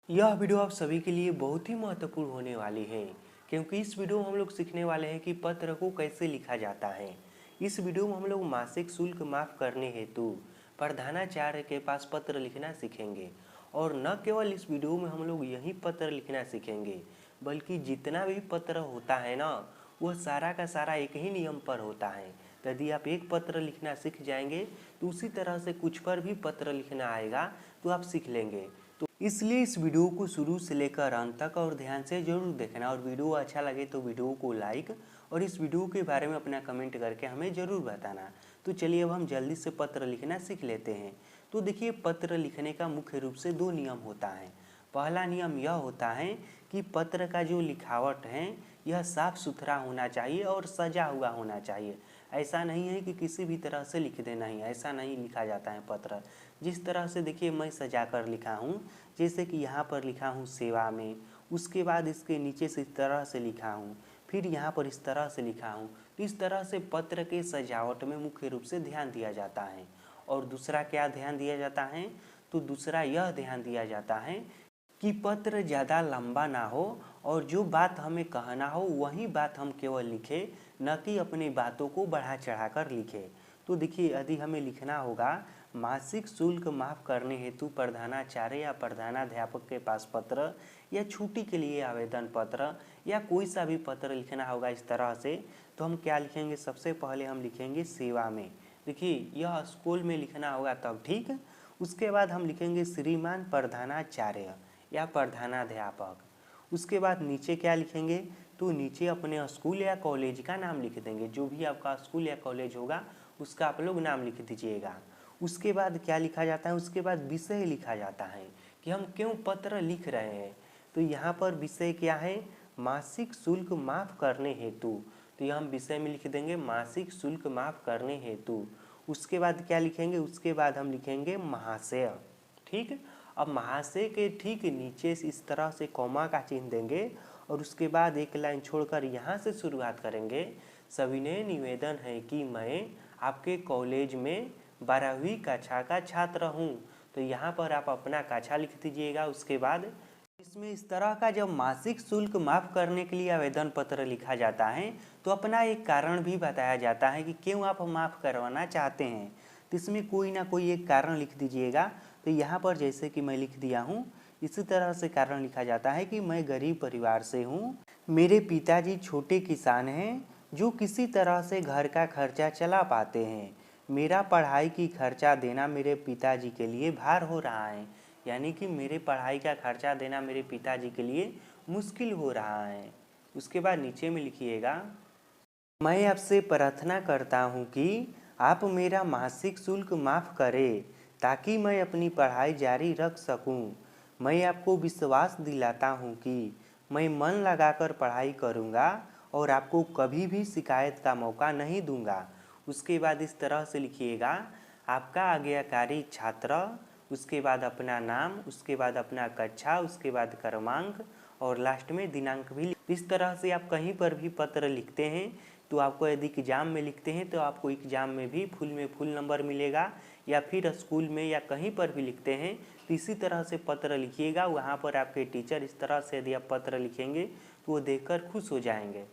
यह वीडियो आप सभी के लिए बहुत ही महत्वपूर्ण होने वाली है, क्योंकि इस वीडियो में हम लोग सीखने वाले हैं कि पत्र को कैसे लिखा जाता है। इस वीडियो में हम लोग मासिक शुल्क माफ करने हेतु प्रधानाचार्य के पास पत्र लिखना सीखेंगे। और न केवल इस वीडियो में हम लोग यही पत्र लिखना सीखेंगे, बल्कि जितना भी पत्र होता है ना, वह सारा का सारा एक ही नियम पर होता है। यदि आप एक पत्र लिखना सीख जाएंगे तो उसी तरह से कुछ पर भी पत्र लिखना आएगा तो आप सीख लेंगे। तो इसलिए इस वीडियो को शुरू से लेकर अंत तक और ध्यान से जरूर देखना, और वीडियो अच्छा लगे तो वीडियो को लाइक और इस वीडियो के बारे में अपना कमेंट करके हमें ज़रूर बताना। तो चलिए अब हम जल्दी से पत्र लिखना सीख लेते हैं। तो देखिए, पत्र लिखने का मुख्य रूप से दो नियम होता है। पहला नियम यह होता है कि पत्र का जो लिखावट है यह साफ सुथरा होना चाहिए और सजा हुआ होना चाहिए। ऐसा नहीं है कि किसी भी तरह से लिख देना ही, ऐसा नहीं लिखा जाता है पत्र। जिस तरह से देखिए मैं सजा कर लिखा हूँ, जैसे कि यहाँ पर लिखा हूँ सेवा में, उसके बाद इसके नीचे से इस तरह से लिखा हूँ, फिर यहाँ पर इस तरह से लिखा हूँ। तो इस तरह से पत्र के सजावट में मुख्य रूप से ध्यान दिया जाता है। और दूसरा क्या ध्यान दिया जाता है? तो दूसरा यह ध्यान दिया जाता है कि पत्र ज़्यादा लंबा ना हो और जो बात हमें कहना हो वही बात हम केवल लिखें, न कि अपनी बातों को बढ़ा चढ़ा कर लिखें। तो देखिए, यदि हमें लिखना होगा मासिक शुल्क माफ़ करने हेतु प्रधानाचार्य या प्रधानाध्यापक के पास पत्र, या छुट्टी के लिए आवेदन पत्र, या कोई सा भी पत्र लिखना होगा इस तरह से, तो हम क्या लिखेंगे? सबसे पहले हम लिखेंगे सेवा में। देखिए, यह स्कूल में लिखना होगा तब ठीक। उसके बाद हम लिखेंगे श्रीमान प्रधानाचार्य या प्रधानाध्यापक। उसके बाद नीचे क्या लिखेंगे? तो नीचे अपने स्कूल या कॉलेज का नाम लिख देंगे। जो भी आपका स्कूल या कॉलेज होगा उसका आप लोग नाम लिख दीजिएगा। उसके बाद क्या लिखा जाता है? उसके बाद विषय लिखा जाता है कि हम क्यों पत्र लिख रहे हैं। तो यहाँ पर विषय क्या है? मासिक शुल्क माफ़ करने हेतु। तो यह हम विषय में लिख देंगे मासिक शुल्क माफ़ करने हेतु। उसके बाद क्या लिखेंगे? उसके बाद हम लिखेंगे महाशय। ठीक। अब महाशय के ठीक नीचे से इस तरह से कॉमा का चिन्ह देंगे और उसके बाद एक लाइन छोड़कर यहाँ से शुरुआत करेंगे। सविनय निवेदन है कि मैं आपके कॉलेज में 12वीं कक्षा का छात्र हूँ। तो यहाँ पर आप अपना कक्षा लिख दीजिएगा। उसके बाद इसमें इस तरह का जब मासिक शुल्क माफ़ करने के लिए आवेदन पत्र लिखा जाता है तो अपना एक कारण भी बताया जाता है कि क्यों आप माफ़ करवाना चाहते हैं। तो इसमें कोई ना कोई एक कारण लिख दीजिएगा। तो यहाँ पर जैसे कि मैं लिख दिया हूँ, इसी तरह से कारण लिखा जाता है कि मैं गरीब परिवार से हूँ, मेरे पिताजी छोटे किसान हैं जो किसी तरह से घर का खर्चा चला पाते हैं। मेरा पढ़ाई की खर्चा देना मेरे पिताजी के लिए भार हो रहा है। यानी कि मेरे पढ़ाई का खर्चा देना मेरे पिताजी के लिए मुश्किल हो रहा है। उसके बाद नीचे में लिखिएगा, मैं आपसे प्रार्थना करता हूँ कि आप मेरा मासिक शुल्क माफ़ करें ताकि मैं अपनी पढ़ाई जारी रख सकूँ। मैं आपको विश्वास दिलाता हूँ कि मैं मन लगाकर पढ़ाई करूँगा और आपको कभी भी शिकायत का मौका नहीं दूँगा। उसके बाद इस तरह से लिखिएगा, आपका आज्ञाकारी छात्र, उसके बाद अपना नाम, उसके बाद अपना कक्षा, उसके बाद क्रमांक और लास्ट में दिनांक भी। इस तरह से आप कहीं पर भी पत्र लिखते हैं तो आपको यदि एग्जाम में लिखते हैं तो आपको एग्जाम में भी फुल नंबर मिलेगा, या फिर स्कूल में या कहीं पर भी लिखते हैं तो इसी तरह से पत्र लिखिएगा। वहाँ पर आपके टीचर इस तरह से यदि आप पत्र लिखेंगे तो वो देखकर खुश हो जाएंगे।